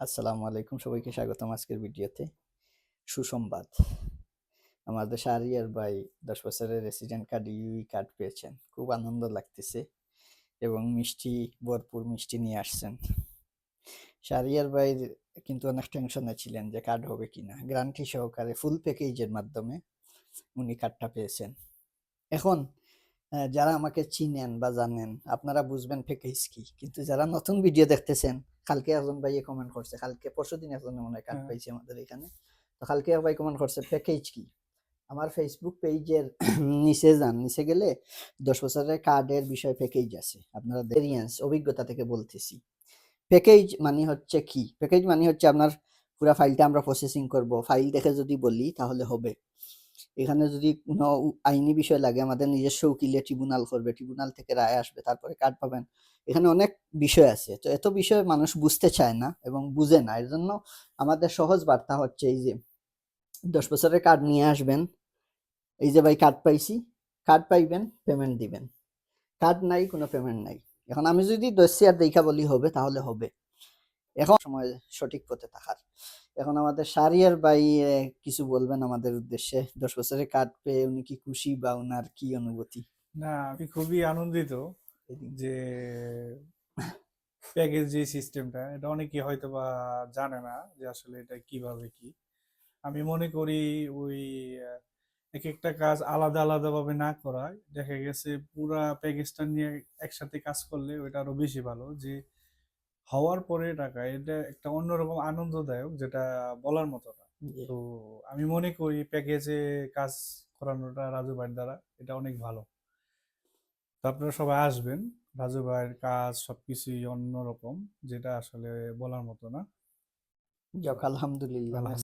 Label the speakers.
Speaker 1: আসসালামু আলাইকুম, সবাইকে স্বাগতম আজকের ভিডিওতে। সুসংবাদ, আমাদের শাহরিয়ার ভাই 10 বছরের রেসিডেন্ট কার্ড ইউই কার্ড পেয়েছেন। খুব আনন্দ লাগতেছে এবং ভরপুর মিষ্টি নিয়ে আসছেন। শাহরিয়ার ভাই কিন্তু অনেক টেনশনে ছিলেন যে কার্ড হবে কিনা। গ্যারান্টি সহকারে ফুল প্যাকেজের মাধ্যমে উনি কার্ডটা পেয়েছেন। এখন যারা আমাকে চিনেন বা জানেন আপনারা বুঝবেন প্যাকেজ কি, কিন্তু যারা নতুন ভিডিও দেখতেছেন, কালকে একজন ভাই কমেন্ট করছে, কালকে পরশুদিন একজন মনে হয় কার্ড পাইছে আমাদের এখানে। তো কালকে এক ভাই কমেন্ট করছে প্যাকেজ কি। আমার ফেসবুক পেজের নিচে যান, নিচে গেলে 10 বছরের কার্ডের বিষয় প্যাকেজ আছে। আপনারা এক্সপেরিয়েন্স অভিজ্ঞতা থেকে বলতেছি। প্যাকেজ মানে হচ্ছে কি? প্যাকেজ মানে হচ্ছে আপনার পুরা ফাইলটা আমরা প্রসেসিং করব। ফাইল দেখে যদি বলি তাহলে হবে। এখানে যদি কোনো আইনি বিষয় লাগে আমাদের নিজস্ব উকিলে ট্রিব্যুনাল করবে, ট্রিব্যুনাল থেকে রায় আসবে, তারপরে কার্ড পাবেন। এখানে অনেক বিষয় আছে। তো এত বিষয় মানুষ বুঝতে চায় না এবং বুঝে না। এর জন্য আমাদের সহজ বার্তা হচ্ছে এই যে 10 বছরের কার্ড নিয়ে আসবেন। এই যে ভাই কার্ড পাইছি, কার্ড পাইবেন, পেমেন্ট দিবেন। কার্ড নাই, কোনো পেমেন্ট নাই। এখন আমি যদি 10 দেখা বলি হবে তাহলে হবে। এখন সময় সঠিক পথে থাকার। এখন আমাদের শাহরিয়ার ভাই কিছু বলবেন আমাদের উদ্দেশ্যে। 10 বছরের কার্ড পেয়ে উনি কি খুশি বা ওনার কি অনুভূতি?
Speaker 2: না, আমি খুবই আনন্দিত যে প্যাকেজ যে সিস্টেমটা, এটা অনেকে হয়তো বা জানে না যে আসলে এটা কিভাবে কি। আমি মনে করি ওই এক একটা কাজ আলাদা আলাদা ভাবে না করায় দেখা গেছে পুরা প্যাকেজটা নিয়ে একসাথে কাজ করলে ওইটা আরো বেশি ভালো। যে হওয়ার পরে টাকা, এটা একটা অন্যরকম আনন্দদায়ক, যেটা বলার মতো না।
Speaker 1: জি।
Speaker 2: তো আমি মনে করি প্যাকেজে কাজ করানোটা রাজু ভাইয়ের দ্বারা এটা অনেক ভালো। তো আপনারা সবাই আসবেন। রাজু ভাইয়ের কাজ সবকিছুই অন্যরকম, যেটা আসলে বলার মতো না।
Speaker 1: যাক, আলহামদুলিল্লাহ।
Speaker 2: আলহামদুলিল্লাহ।